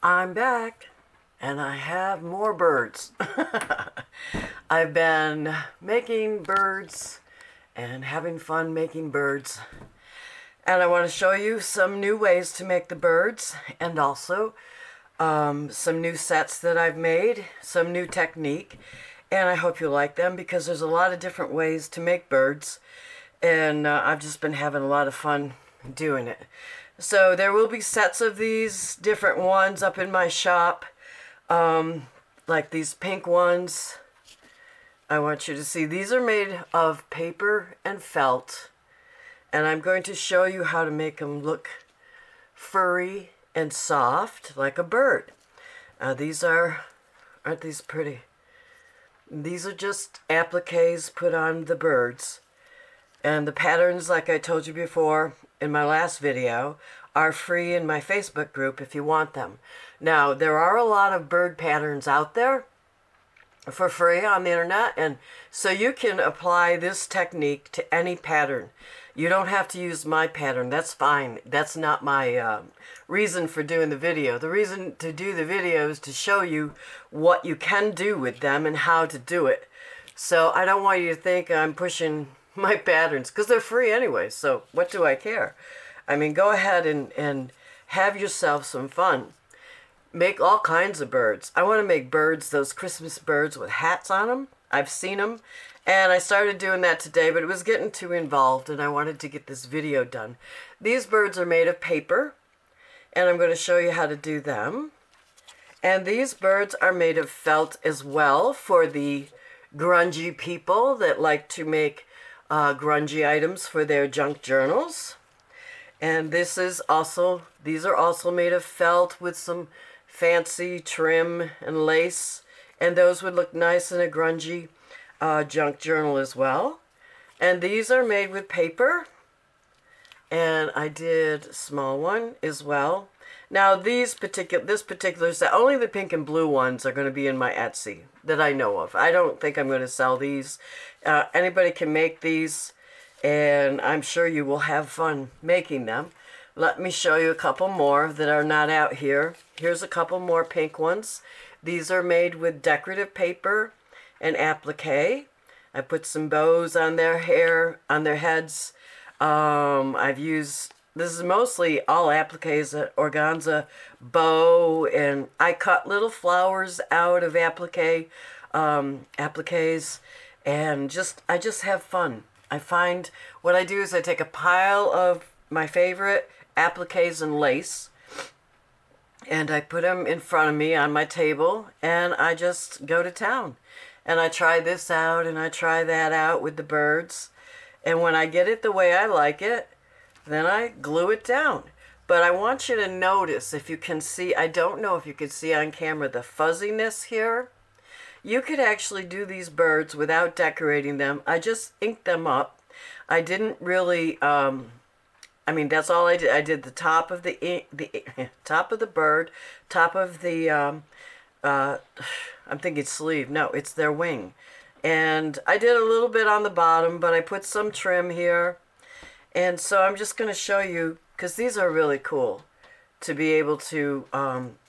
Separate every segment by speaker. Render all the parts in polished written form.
Speaker 1: I'm back and I have more birds. I've been making birds and having fun making birds. And I want to show you some new ways to make the birds and also some new sets that I've made, some new technique. And I hope you like them because there's a lot of different ways to make birds. And I've just been having a lot of fun doing it. So there will be sets of these different ones up in my shop, like these pink ones. I want you to see these are made of paper and felt, and I'm going to show you how to make them look furry and soft like a bird. Aren't these pretty? These are just appliques put on the birds. And the patterns, like I told you before in my last video, are free in my Facebook group if you want them. Now, there are a lot of bird patterns out there for free on the internet, and so you can apply this technique to any pattern. You don't have to use my pattern. That's fine. That's not my reason for doing the video. The reason to do the video is to show you what you can do with them and how to do it. So I don't want you to think I'm pushing my patterns because they're free anyway, so what do I care? I mean, go ahead and have yourself some fun. Make all kinds of birds. I want to make birds, those Christmas birds with hats on them. I've seen them, and I started doing that today, but it was getting too involved, and I wanted to get this video done. These birds are made of paper, and I'm going to show you how to do them. And these birds are made of felt as well for the grungy people that like to make grungy items for their junk journals. And these are also made of felt with some fancy trim and lace, and those would look nice in a grungy junk journal as well. And these are made with paper, and I did a small one as well. Now this particular set, only the pink and blue ones are going to be in my Etsy that I know of. I don't think I'm going to sell these. Anybody can make these, and I'm sure you will have fun making them. Let me show you a couple more that are not out here. Here's a couple more pink ones. These are made with decorative paper and applique. I put some bows on their hair, on their heads. This is mostly all appliques, organza bow, and I cut little flowers out of appliques, and I just have fun. I find what I do is I take a pile of my favorite appliques and lace, and I put them in front of me on my table, and I just go to town. And I try this out, and I try that out with the birds. And when I get it the way I like it, then I glue it down. But I want you to notice, if you can see, I don't know if you can see on camera the fuzziness here. You could actually do these birds without decorating them. I just inked them up. I didn't really, that's all I did. I did the top of the top of the bird, top of the, I'm thinking sleeve. No, it's their wing. And I did a little bit on the bottom, but I put some trim here. And so I'm just going to show you, because these are really cool, to be able to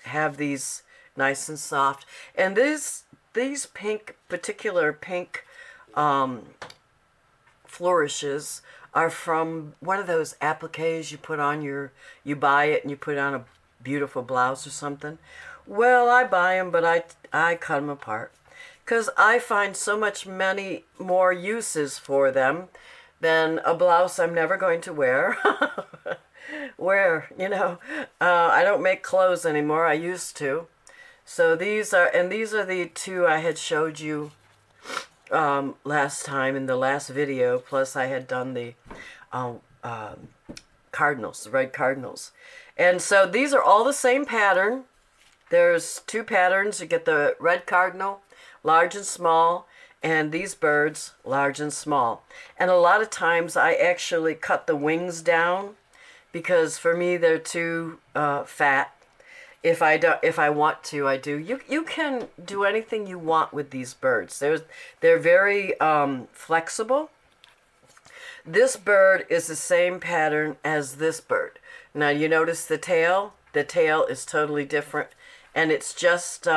Speaker 1: have these nice and soft. And these particular pink flourishes are from one of those appliques you put on you buy it and you put on a beautiful blouse or something. Well, I buy them, but I cut them apart because I find so many more uses for them than a blouse I'm never going to wear. I don't make clothes anymore. I used to. So these are the two I had showed you last time in the last video. Plus I had done the cardinals, the red cardinals. And so these are all the same pattern. There's two patterns. You get the red cardinal, large and small, and these birds, large and small. And a lot of times I actually cut the wings down because for me they're too fat. If I want to, I do. You can do anything you want with these birds. They're very flexible. This bird is the same pattern as this bird. Now you notice the tail? The tail is totally different And it's just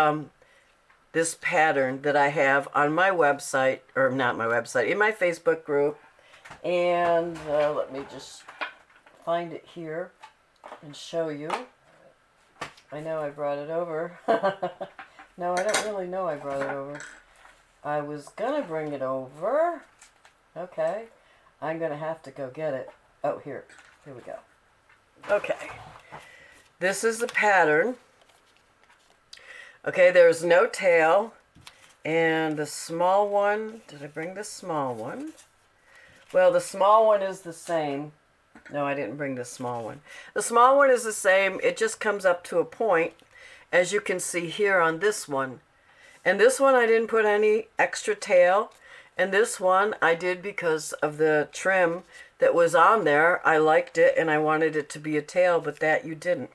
Speaker 1: this pattern that I have on my website, or not my website, in my Facebook group. And let me just find it here and show you. I know I brought it over. No, I don't really know I brought it over. I was gonna bring it over. Okay. I'm gonna have to go get it. Oh, here. Here we go. Okay. This is the pattern. Okay, there's no tail. And the small one, did I bring the small one? Well, the small one is the same. No, I didn't bring the small one. The small one is the same. It just comes up to a point, as you can see here on this one. And this one I didn't put any extra tail. And this one I did because of the trim that was on there. I liked it and I wanted it to be a tail, but that you didn't.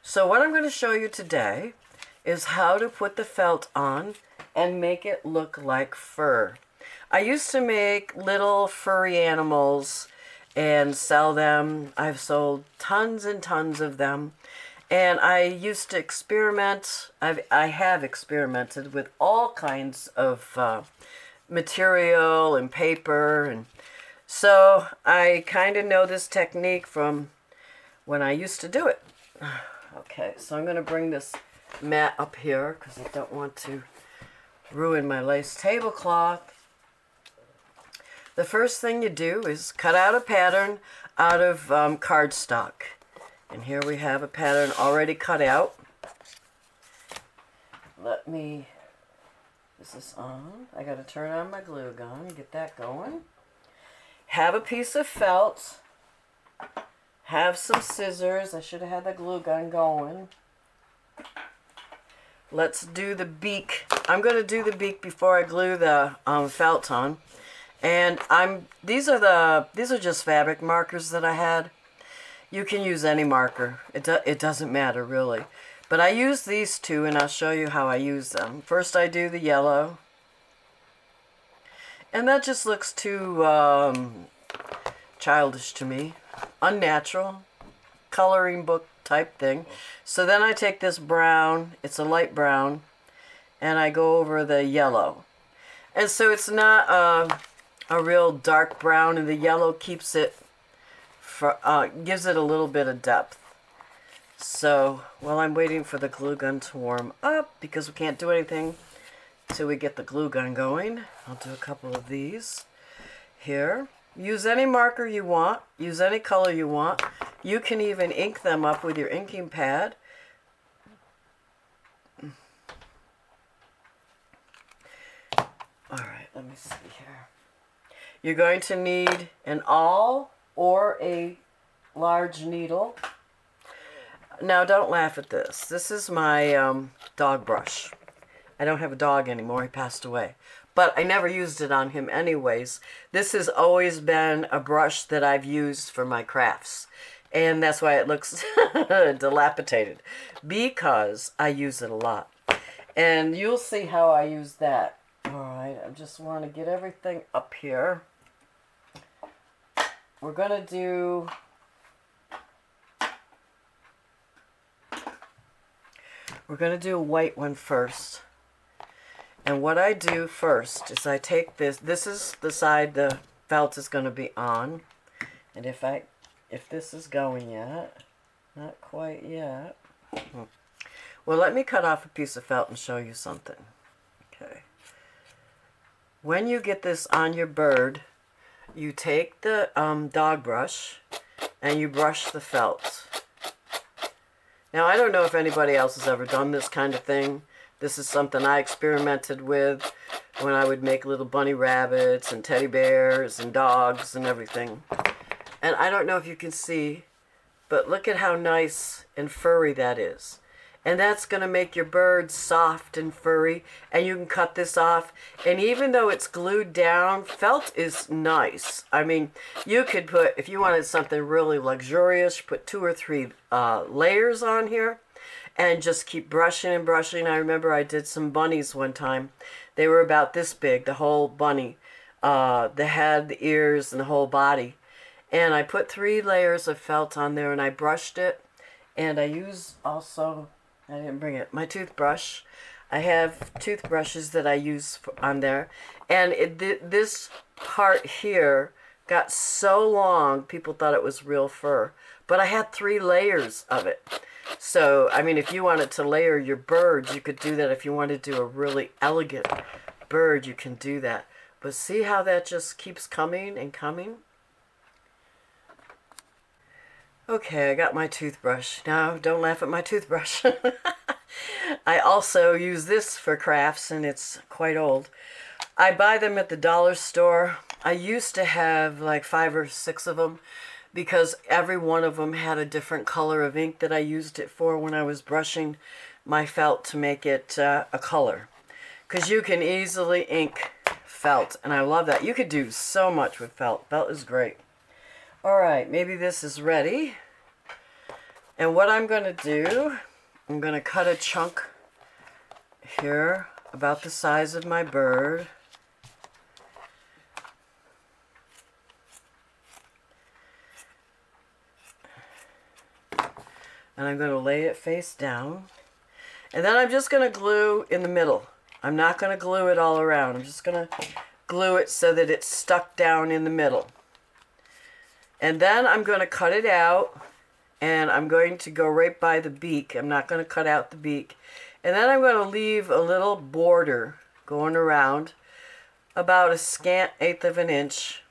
Speaker 1: So what I'm going to show you today is how to put the felt on and make it look like fur. I used to make little furry animals and sell them. I've sold tons and tons of them. And I used to experiment. I have experimented with all kinds of material and paper. And so I kind of know this technique from when I used to do it. Okay, so I'm going to bring this mat up here because I don't want to ruin my lace tablecloth. The first thing you do is cut out a pattern out of cardstock. And here we have a pattern already cut out. Let me, this is on. I got to turn on my glue gun, get that going. Have a piece of felt. Have some scissors. I should have had the glue gun going. Let's do the beak. I'm going to do the beak before I glue the felt on. And these are just fabric markers that I had. You can use any marker. It doesn't matter really. But I use these two and I'll show you how I use them. First I do the yellow. And that just looks too childish to me. Unnatural. Coloring book type thing. So then I take this brown, it's a light brown, and I go over the yellow. And so it's not a real dark brown, and the yellow keeps it, gives it a little bit of depth. So while I'm waiting for the glue gun to warm up, because we can't do anything till we get the glue gun going, I'll do a couple of these here. Use any marker you want. Use any color you want. You can even ink them up with your inking pad. Alright, let me see here. You're going to need an awl or a large needle. Now don't laugh at this. This is my dog brush. I don't have a dog anymore. He passed away. But I never used it on him anyways. This has always been a brush that I've used for my crafts. And that's why it looks dilapidated. Because I use it a lot. And you'll see how I use that. Alright, I just want to get everything up here. We're going to do a white one first. And what I do first is I take this is the side the felt is going to be on. And if this is going yet, not quite yet. Well, let me cut off a piece of felt and show you something. Okay. When you get this on your bird, you take the dog brush and you brush the felt. Now, I don't know if anybody else has ever done this kind of thing. This is something I experimented with when I would make little bunny rabbits and teddy bears and dogs and everything. And I don't know if you can see, but look at how nice and furry that is. And that's going to make your bird soft and furry. And you can cut this off. And even though it's glued down, felt is nice. I mean, you could put, if you wanted something really luxurious, put 2 or 3 layers on here. And just keep brushing and brushing. I remember I did some bunnies one time. They were about this big, the whole bunny. The head, the ears, and the whole body. And I put 3 layers of felt on there and I brushed it. And I use also I didn't bring it. My toothbrush. I have toothbrushes that I use on there. And this part here got so long, people thought it was real fur. But I had 3 layers of it. So, I mean, if you wanted to layer your birds, you could do that. If you wanted to do a really elegant bird, you can do that. But see how that just keeps coming and coming? Okay, I got my toothbrush. Now, don't laugh at my toothbrush. I also use this for crafts, and it's quite old. I buy them at the dollar store. I used to have like 5 or 6 of them because every one of them had a different color of ink that I used it for when I was brushing my felt to make it a color. Because you can easily ink felt, and I love that. You could do so much with felt. Felt is great. All right, maybe this is ready. And what I'm going to do, I'm going to cut a chunk here about the size of my bird. And I'm going to lay it face down. And then I'm just going to glue in the middle. I'm not going to glue it all around. I'm just going to glue it so that it's stuck down in the middle. And then I'm going to cut it out. And I'm going to go right by the beak. I'm not going to cut out the beak. And then I'm going to leave a little border going around about a scant 1/8 of an inch.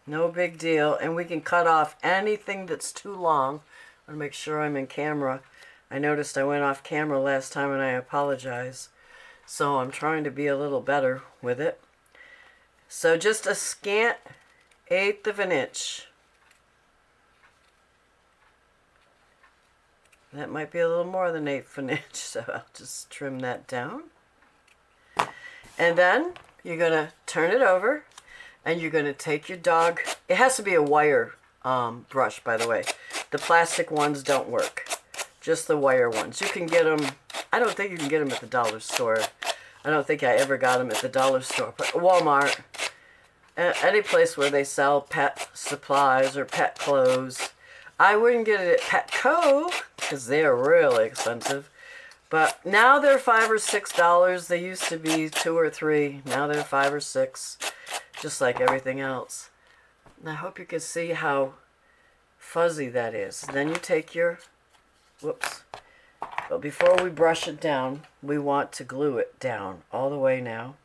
Speaker 1: No big deal. And we can cut off anything that's too long. I want to make sure I'm in camera. I noticed I went off camera last time and I apologize. So I'm trying to be a little better with it. So just a scant 1/8 of an inch. That might be a little more than 1/8 of an inch, so I'll just trim that down. And then you're going to turn it over and you're going to take your dog. It has to be a wire brush, by the way. The plastic ones don't work. Just the wire ones. You can get them, I don't think you can get them at the dollar store. I don't think I ever got them at the dollar store. But Walmart, any place where they sell pet supplies or pet clothes. I wouldn't get it at Petco because they're really expensive. But now they're $5 or $6. They used to be 2 or 3. Now they're 5 or 6, just like everything else. And I hope you can see how fuzzy that is. Then you take your, whoops. But before we brush it down, we want to glue it down all the way now.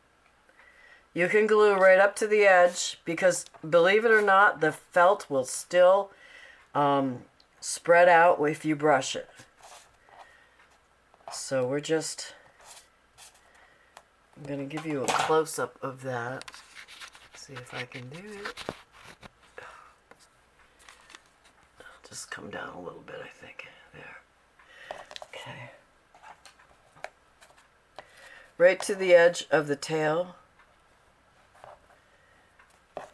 Speaker 1: You can glue right up to the edge because, believe it or not, the felt will still spread out if you brush it. So we're just, I'm going to give you a close-up of that. See if I can do it. I'll just come down a little bit, I think. There. Okay. Right to the edge of the tail.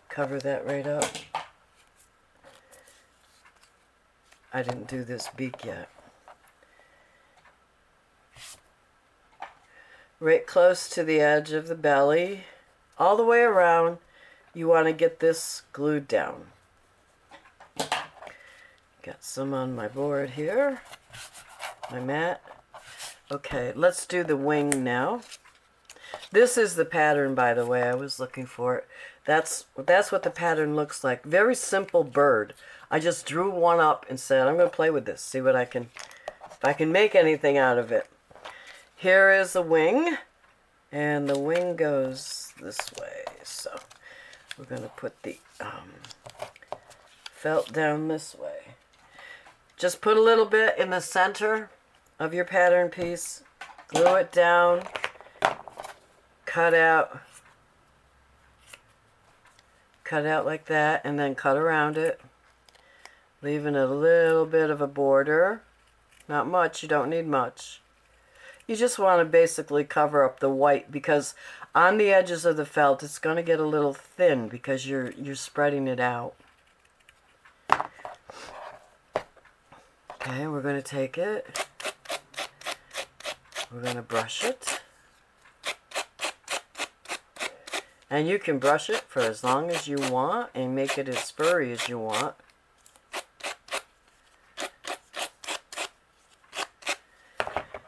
Speaker 1: Cover that right up. I didn't do this beak yet. Right close to the edge of the belly. All the way around, you want to get this glued down. Got some on my board here. My mat. Okay, let's do the wing now. This is the pattern, by the way. I was looking for it. That's what the pattern looks like. Very simple bird. I just drew one up and said, I'm going to play with this. See what I can, if I can make anything out of it. Here is the wing. And the wing goes this way. So we're going to put the felt down this way. Just put a little bit in the center of your pattern piece. Glue it down. Cut out. Cut out like that. And then cut around it. Leaving a little bit of a border. Not much. You don't need much. You just want to basically cover up the white because on the edges of the felt it's going to get a little thin because you're spreading it out. Okay, we're going to take it. We're going to brush it. And you can brush it for as long as you want and make it as furry as you want.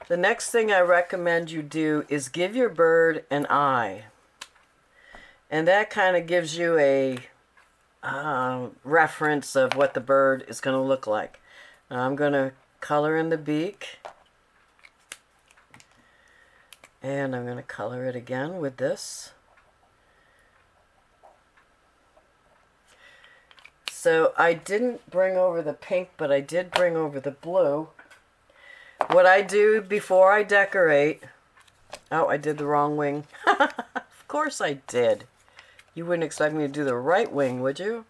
Speaker 1: The next thing I recommend you do is give your bird an eye. And that kind of gives you a reference of what the bird is going to look like. Now I'm going to color in the beak. And I'm going to color it again with this. So I didn't bring over the pink, but I did bring over the blue. What I do before I decorate... Oh, I did the wrong wing. Of course I did. You wouldn't expect me to do the right wing, would you?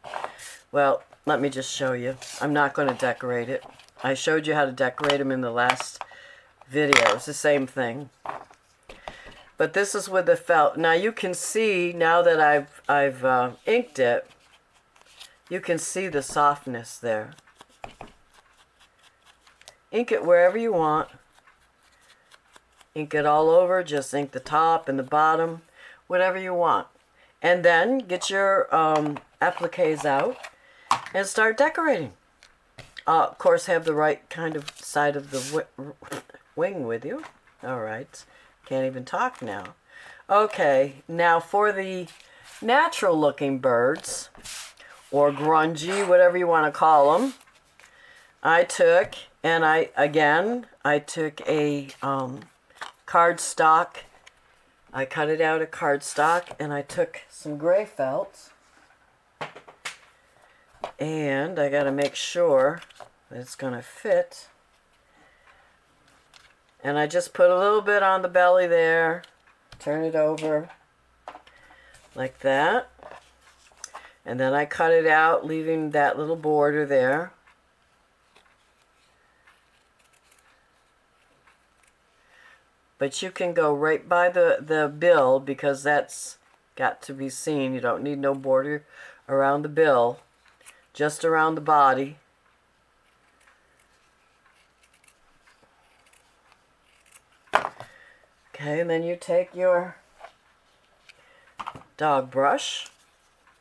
Speaker 1: Well, let me just show you. I'm not going to decorate it. I showed you how to decorate them in the last video. It's the same thing. But this is with the felt. Now you can see, now that I've inked it, you can see the softness there. Ink it wherever you want. Ink it all over. Just ink the top and the bottom. Whatever you want. And then get your appliques out and start decorating. Of course, have the right kind of side of the wing with you. All right. Can't even talk now. Okay, now for the natural looking birds, or grungy, whatever you want to call them, I took a cardstock. I cut it out of cardstock, and I took some gray felt, and I got to make sure that it's going to fit. And I just put a little bit on the belly there, turn it over like that, and then I cut it out, leaving that little border there. But you can go right by the bill, because that's got to be seen. You don't need no border around the bill, just around the body. Okay, and then you take your dog brush.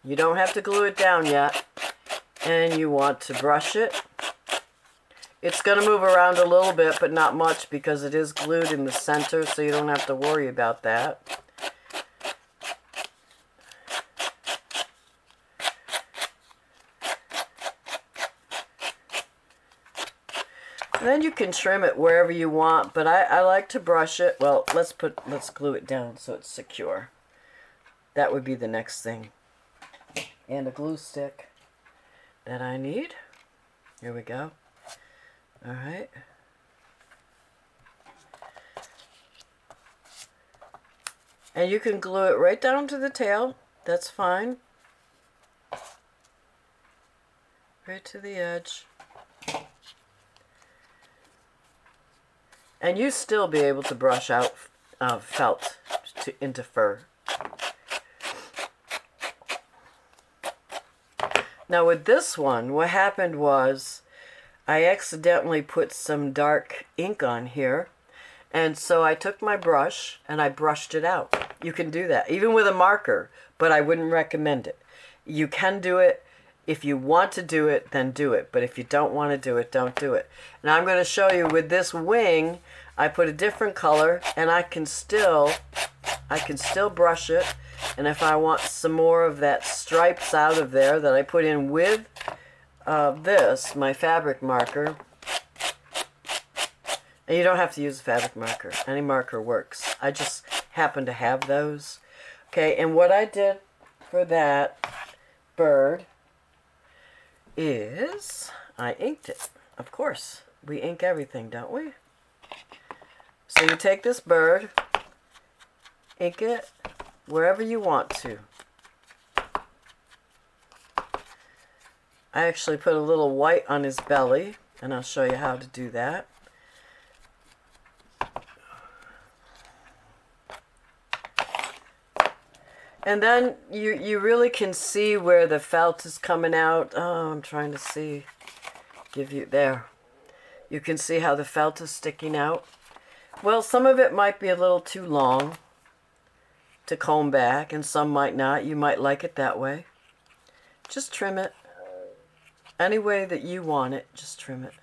Speaker 1: You don't have to glue it down yet. And you want to brush it. It's going to move around a little bit, but not much, because it is glued in the center, so you don't have to worry about that. And then you can trim it wherever you want, but I like to brush it. Well, let's glue it down so it's secure. That would be the next thing. And a glue stick that I need. Here we go. All right. And you can glue it right down to the tail. That's fine. Right to the edge. And you still be able to brush out felt into fur. Now with this one, what happened was I accidentally put some dark ink on here. And so I took my brush and I brushed it out. You can do that, even with a marker, but I wouldn't recommend it. You can do it. If you want to do it, then do it. But if you don't want to do it, don't do it. Now I'm going to show you with this wing, I put a different color, and I can still brush it. And if I want some more of that stripes out of there that I put in with this, my fabric marker, and you don't have to use a fabric marker. Any marker works. I just happen to have those. Okay, and what I did for that bird is I inked it. Of course, we ink everything, don't we? So you take this bird, ink it wherever you want to. I actually put a little white on his belly, and I'll show you how to do that. And then you really can see where the felt is coming out. Oh, I'm trying to see. There. You can see how the felt is sticking out. Well, some of it might be a little too long to comb back, and some might not. You might like it that way. Just trim it. Any way that you want it, just trim it.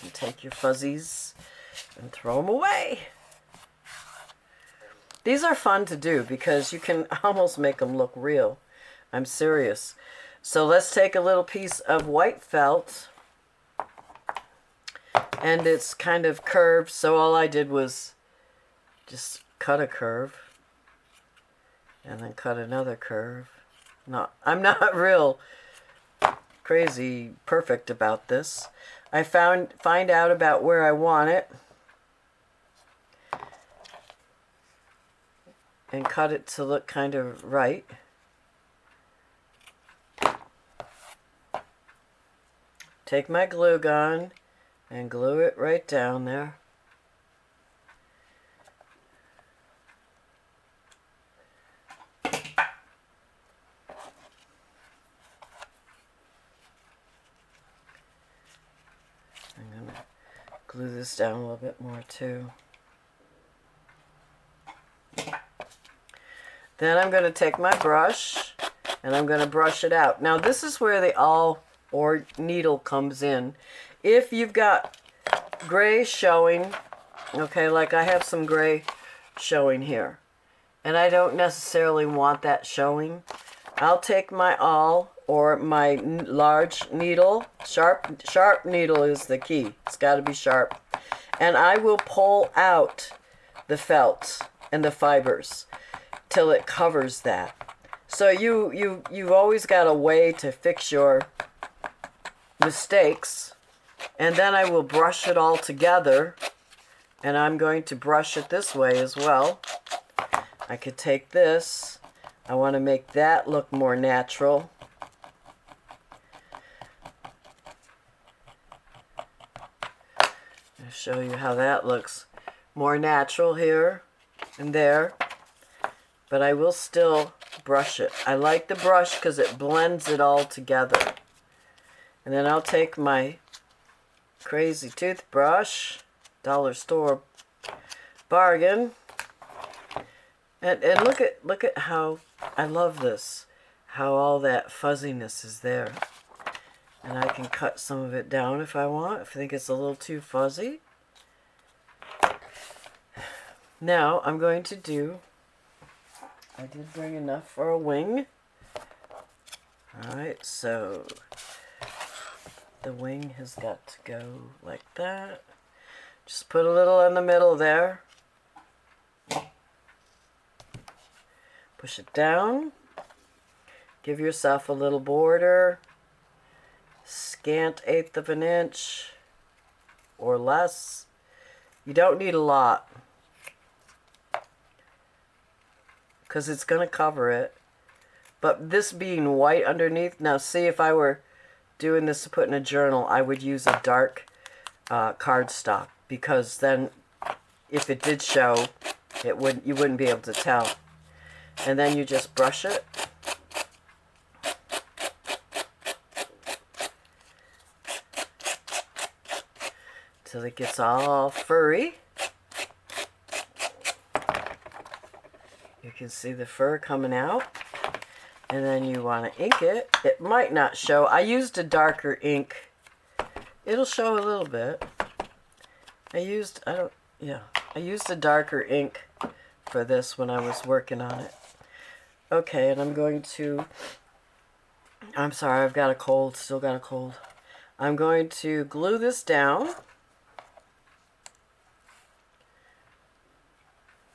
Speaker 1: And take your fuzzies and throw them away. These are fun to do because you can almost make them look real. I'm serious. So let's take a little piece of white felt, and it's kind of curved, so all I did was just cut a curve and then cut another curve. I'm not real crazy perfect about this. I find out about where I want it and cut it to look kind of right. Take my glue gun and glue it right down there. I'm going to glue this down a little bit more too. Then I'm going to take my brush and I'm going to brush it out. Now this is where the awl or needle comes in. If you've got gray showing, okay, like I have some gray showing here, and I don't necessarily want that showing, I'll take my awl or my large needle, sharp needle is the key, it's got to be sharp, and I will pull out the felt and the fibers till it covers that. So you've always got a way to fix your mistakes, and then I will brush it all together, and I'm going to brush it this way as well. I could take this, I want to make that look more natural. I'll show you how that looks more natural here and there, but I will still brush it. I like the brush because it blends it all together. And then I'll take my crazy toothbrush, dollar store bargain, and look at how I love this, how all that fuzziness is there. And I can cut some of it down if I want, if I think it's a little too fuzzy. Now I'm going to do, I did bring enough for a wing. Alright, so the wing has got to go like that. Just put a little in the middle there. Push it down. Give yourself a little border. Scant 1/8 of an inch or less. You don't need a lot because it's going to cover it. But this being white underneath, now see, if I were doing this to put in a journal, I would use a dark cardstock, because then if it did show, you wouldn't be able to tell. And then you just brush it. Till it gets all furry. You can see the fur coming out. And then you want to ink it. It might not show. I used a darker ink. It'll show a little bit. I used a darker ink for this when I was working on it. Okay, and I'm sorry, I've got a cold, still got a cold. I'm going to glue this down.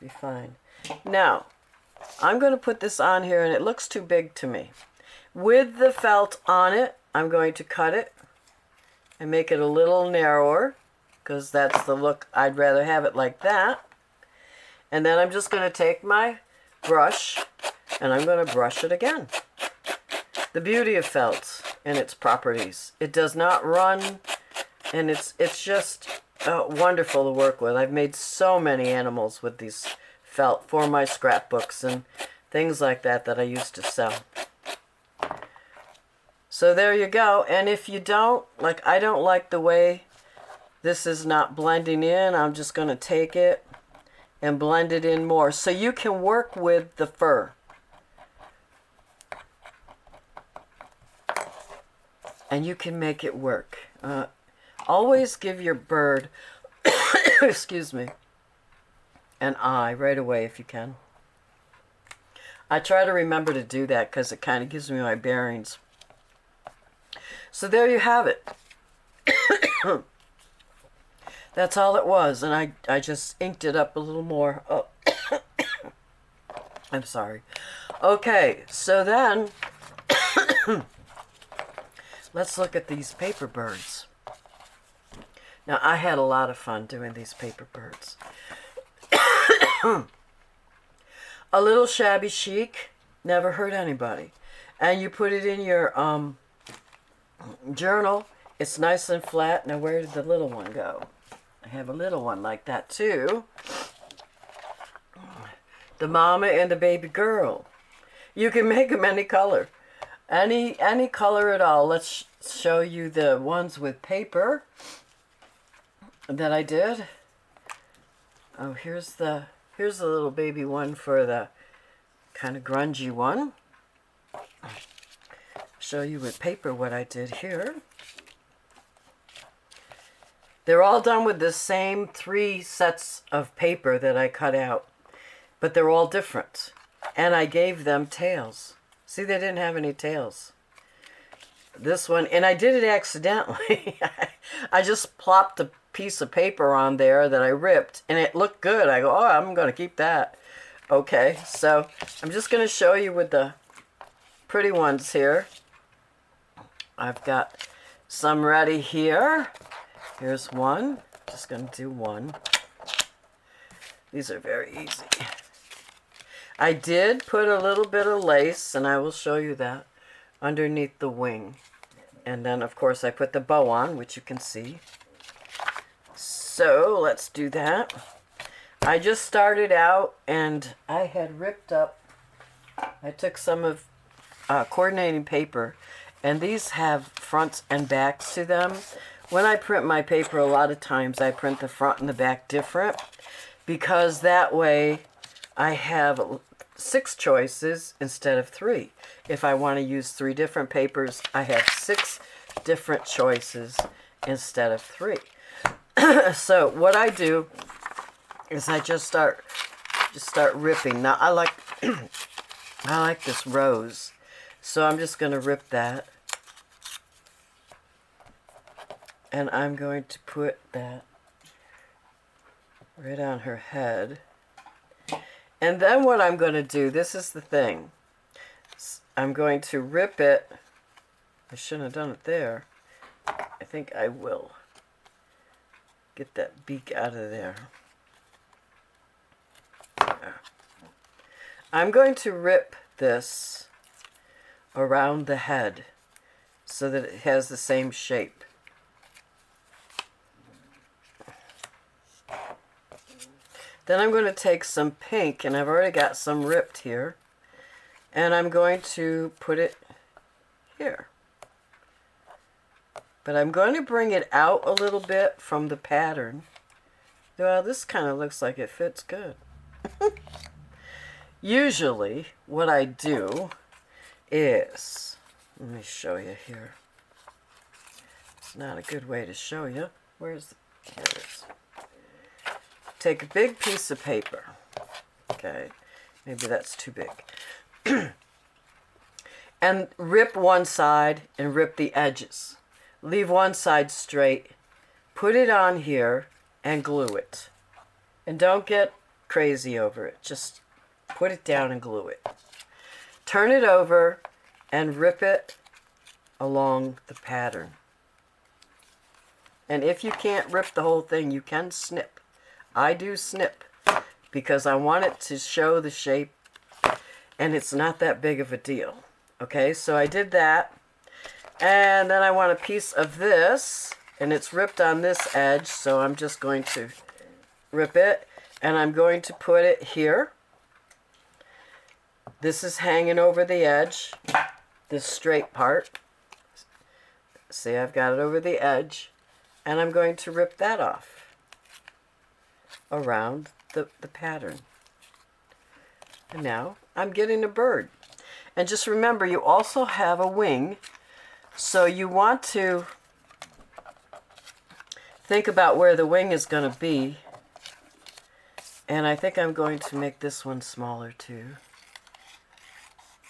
Speaker 1: Be fine. Now, I'm going to put this on here, and it looks too big to me. With the felt on it, I'm going to cut it and make it a little narrower, because that's the look. I'd rather have it like that. And then I'm just going to take my brush and I'm going to brush it again. The beauty of felt and its properties. It does not run, and it's just wonderful to work with. I've made so many animals with these felt for my scrapbooks and things like that I used to sell. So there you go. And if you don't, like, I don't like the way this is not blending in, I'm just going to take it and blend it in more, so you can work with the fur. And you can make it work. Always give your bird, excuse me, an eye right away if you can. I try to remember to do that because it kind of gives me my bearings. So there you have it. That's all it was, and I just inked it up a little more. Oh. I'm sorry. Okay, so then let's look at these paper birds. Now, I had a lot of fun doing these paper birds. A little shabby chic, never hurt anybody. And you put it in your journal. It's nice and flat. Now, where did the little one go? I have a little one like that, too. The mama and the baby girl. You can make them any color. Any color at all. Let's show you the ones with paper that I did. Oh, here's the little baby one for the kind of grungy one. Show you with paper what I did here. They're all done with the same 3 sets of paper that I cut out, but they're all different. And I gave them tails. See, they didn't have any tails. This one, and I did it accidentally. I just plopped a piece of paper on there that I ripped, and it looked good. I go, oh, I'm going to keep that. Okay, so I'm just going to show you with the pretty ones here. I've got some ready here. Here's one. Just going to do one. These are very easy. I did put a little bit of lace, and I will show you that, underneath the wing. And then, of course, I put the bow on, which you can see. So, let's do that. I just started out, and I had ripped up, I took some of coordinating paper, and these have fronts and backs to them. When I print my paper, a lot of times I print the front and the back different, because that way I have 6 choices instead of 3. If I want to use 3 different papers, I have 6 different choices instead of 3. So what I do is I just start ripping. Now I like I like this rose, so I'm just going to rip that, and I'm going to put that right on her head. And then what I'm going to do, this is the thing, I'm going to rip it. I shouldn't have done it there. I think I will get that beak out of there. I'm going to rip this around the head so that it has the same shape. Then I'm going to take some pink, and I've already got some ripped here, and I'm going to put it here. But I'm going to bring it out a little bit from the pattern. Well, this kind of looks like it fits good. Usually, what I do is, let me show you here. It's not a good way to show you. Where's the, here it is. Take a big piece of paper. Okay, maybe that's too big. And rip one side and rip the edges. Leave one side straight. Put it on here and glue it. And don't get crazy over it. Just put it down and glue it. Turn it over and rip it along the pattern. And if you can't rip the whole thing, you can snip. I do snip because I want it to show the shape, and it's not that big of a deal. Okay, so I did that. And then I want a piece of this, and it's ripped on this edge, so I'm just going to rip it, and I'm going to put it here. This is hanging over the edge, this straight part. See, I've got it over the edge, and I'm going to rip that off around the pattern. And now I'm getting a bird. And just remember, you also have a wing, so you want to think about where the wing is going to be. And I think I'm going to make this one smaller too.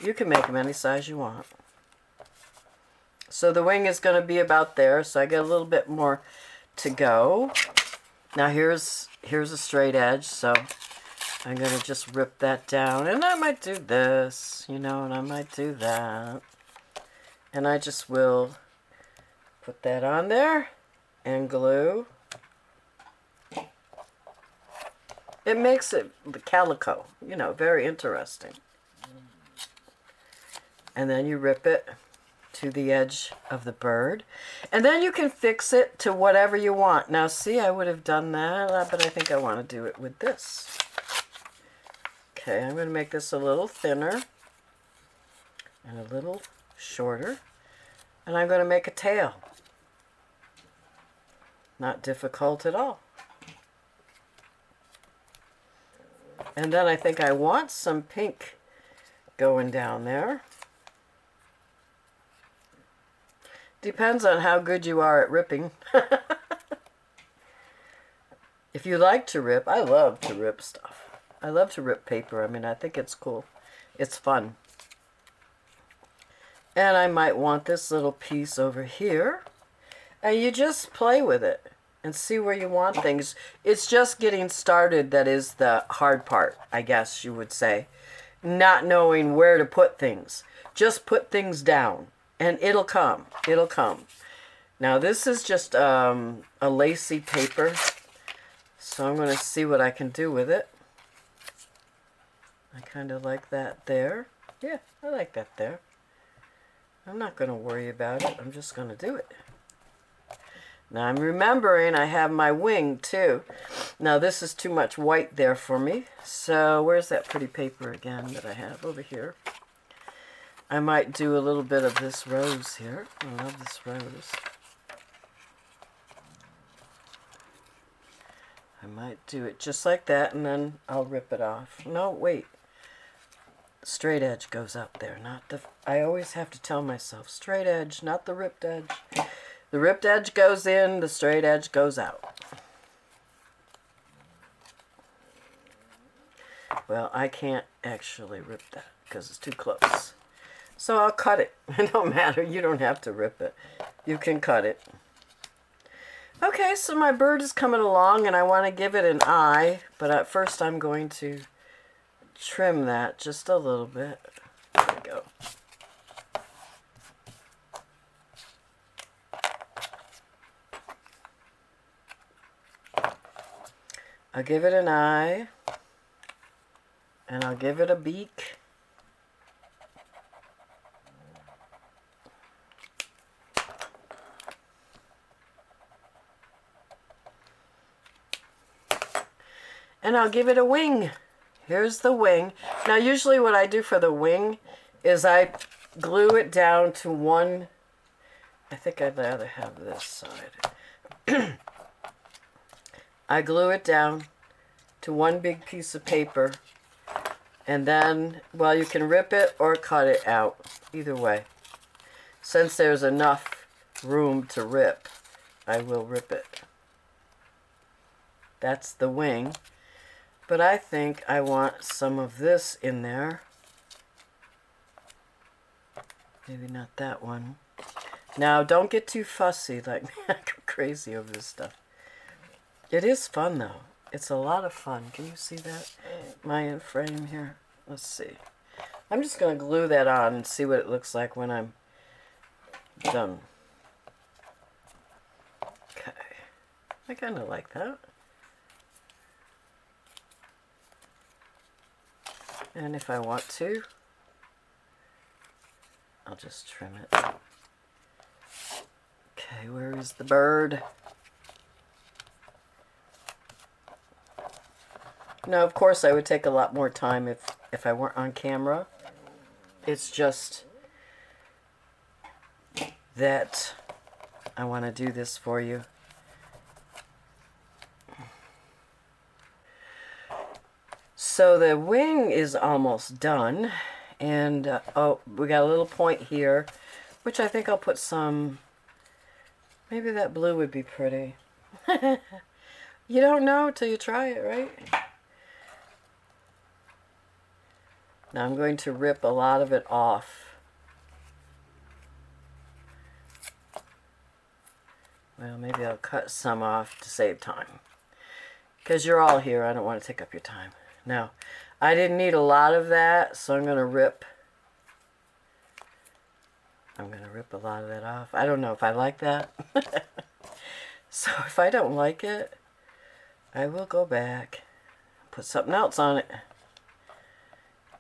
Speaker 1: You can make them any size you want. So the wing is going to be about there, so I get a little bit more to go. Now here's a straight edge, so I'm going to just rip that down. And I might do this, you know, and I might do that. And I just will put that on there and glue. It makes it the calico, you know, very interesting. And then you rip it to the edge of the bird. And then you can fix it to whatever you want. Now see, I would have done that, but I think I want to do it with this. Okay, I'm going to make this a little thinner and a little shorter. And I'm going to make a tail. Not difficult at all. And then I think I want some pink going down there. Depends on how good you are at ripping. If you like to rip, I love to rip stuff. I love to rip paper. I mean, I think it's cool. It's fun. And I might want this little piece over here. And you just play with it and see where you want things. It's just getting started that is the hard part, I guess you would say. Not knowing where to put things. Just put things down. And it'll come. It'll come. Now this is just a lacy paper. So I'm going to see what I can do with it. I kind of like that there. Yeah, I like that there. I'm not going to worry about it. I'm just going to do it. Now I'm remembering I have my wing too. Now this is too much white there for me. So where's that pretty paper again that I have over here? I might do a little bit of this rose here. I love this rose. I might do it just like that and then I'll rip it off. No, wait. Straight edge goes up there, not the... I always have to tell myself, straight edge, not the ripped edge. The ripped edge goes in, the straight edge goes out. Well, I can't actually rip that because it's too close. So I'll cut it. It don't matter. You don't have to rip it. You can cut it. Okay, so my bird is coming along and I want to give it an eye. But at first I'm going to trim that just a little bit. There we go. I'll give it an eye. And I'll give it a beak. And I'll give it a wing. Here's the wing. Now usually what I do for the wing is I glue it down to one. I think I'd rather have this side. I glue it down to one big piece of paper. And then, well, you can rip it or cut it out. Either way. Since there's enough room to rip, I will rip it. That's the wing. But I think I want some of this in there. Maybe not that one. Now, don't get too fussy like me. I go crazy over this stuff. It is fun, though. It's a lot of fun. Can you see that? My in frame here? Let's see. I'm just going to glue that on and see what it looks like when I'm done. Okay. I kind of like that. And if I want to, I'll just trim it. Okay, where is the bird? Now, of course, I would take a lot more time if I weren't on camera. It's just that I want to do this for you. So the wing is almost done. And, oh, we got a little point here, which I think I'll put some, maybe that blue would be pretty. You don't know till you try it, right? Now I'm going to rip a lot of it off. Well, maybe I'll cut some off to save time. Because you're all here, I don't want to take up your time. Now, I didn't need a lot of that, so I'm going to rip a lot of that off. I don't know if I like that. So if I don't like it, I will go back, put something else on it.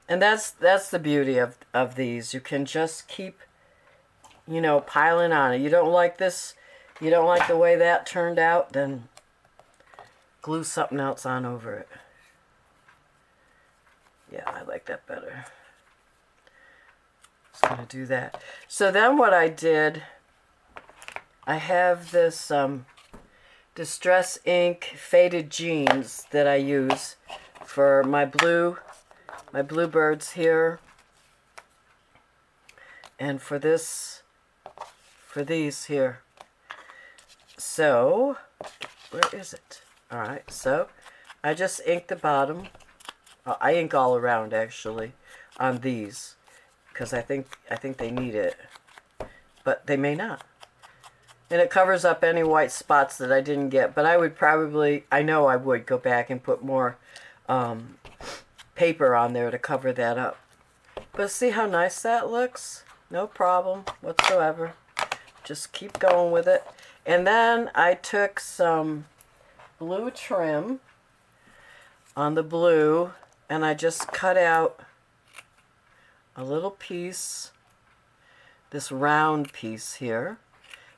Speaker 1: And that's the beauty of these. You can just keep, you know, piling on it. You don't like this, you don't like the way that turned out, then glue something else on over it. Yeah, I like that better. Just going to do that. So then what I did, I have this Distress Ink faded jeans that I use for my bluebirds here, and for these here. So where is it? All right, so I just ink the bottom. I ink all around actually on these because I think they need it, but they may not. And it covers up any white spots that I didn't get. But I would probably, I know I would go back and put more paper on there to cover that up. But see how nice that looks? No problem whatsoever. Just keep going with it. And then I took some blue trim on the blue, and I just cut out a little piece, this round piece here.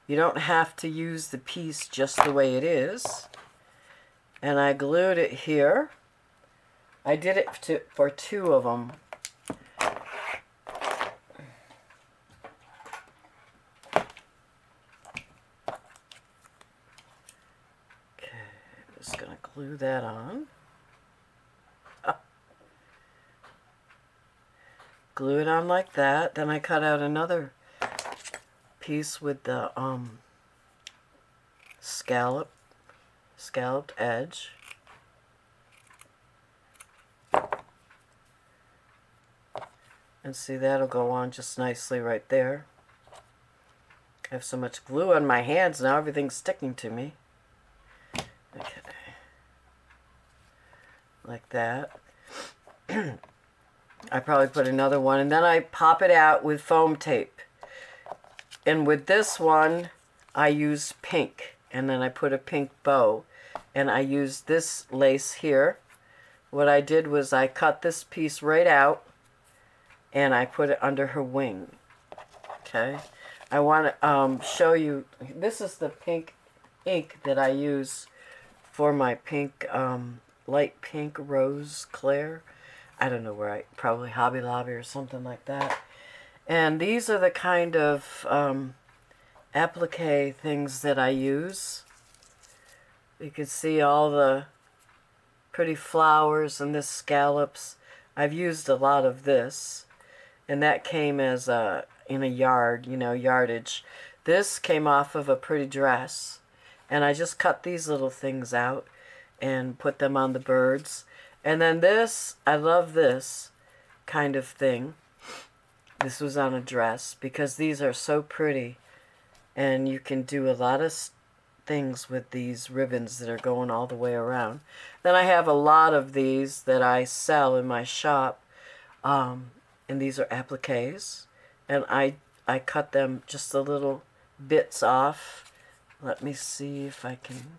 Speaker 1: You don't have to use the piece just the way it is. And I glued it here. I did it for 2 of them. Okay, just going to glue that on. Glue it on like that. Then I cut out another piece with the scalloped edge. And see, that'll go on just nicely right there. I have so much glue on my hands now, everything's sticking to me. Okay. Like that. I probably put another one, and then I pop it out with foam tape. And with this one, I used pink, and then I put a pink bow, and I used this lace here. What I did was I cut this piece right out, and I put it under her wing. Okay, I want to show you, this is the pink ink that I use for my pink, light pink rose Claire. I don't know where probably Hobby Lobby or something like that. And these are the kind of applique things that I use. You can see all the pretty flowers and this scallops. I've used a lot of this. And that came as in a yard, you know, yardage. This came off of a pretty dress. And I just cut these little things out and put them on the birds. And then this, I love this kind of thing. This was on a dress because these are so pretty, and you can do a lot of things with these ribbons that are going all the way around. Then I have a lot of these that I sell in my shop, and these are appliques, and I cut them just the little bits off. Let me see if I can.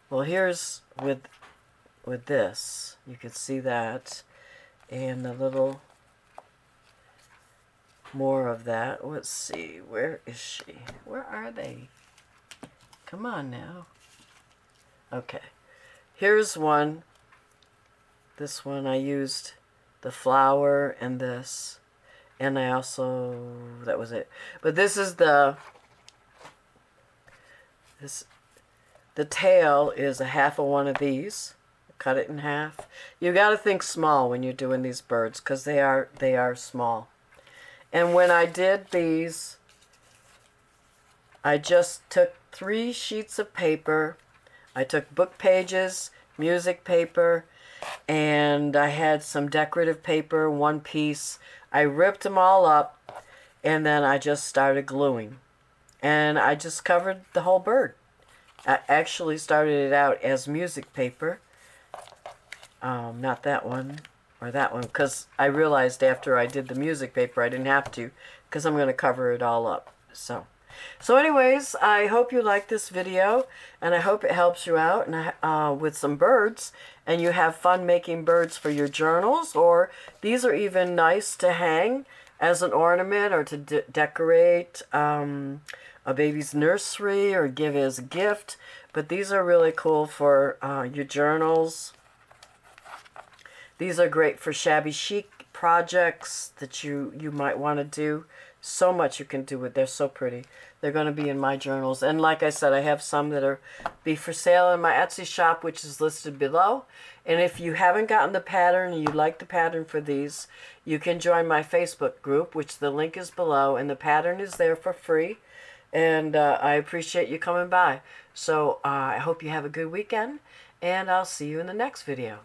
Speaker 1: Well, here's with this, you can see that, and a little more of that. Let's see, where is she? Where are they? Come on now. Okay, here's one. This one I used the flower and this, and I also, that was it. But this is the tail is a half of one of these. Cut it in half. You got to think small when you're doing these birds because they are small. And when I did these, I just took 3 sheets of paper. I took book pages, music paper, and I had some decorative paper, 1 piece. I ripped them all up, and then I just started gluing. And I just covered the whole bird. I actually started it out as music paper. Not that one or that one, because I realized after I did the music paper I didn't have to, because I'm going to cover it all up. So anyways, I hope you like this video, and I hope it helps you out and with some birds, and you have fun making birds for your journals, or these are even nice to hang as an ornament or to decorate a baby's nursery or give as a gift. But these are really cool for your journals. These are great for shabby chic projects that you might want to do. So much you can do with. They're so pretty. They're going to be in my journals. And like I said, I have some that are be for sale in my Etsy shop, which is listed below. And if you haven't gotten the pattern and you like the pattern for these, you can join my Facebook group, which the link is below, and the pattern is there for free. And I appreciate you coming by. So I hope you have a good weekend, and I'll see you in the next video.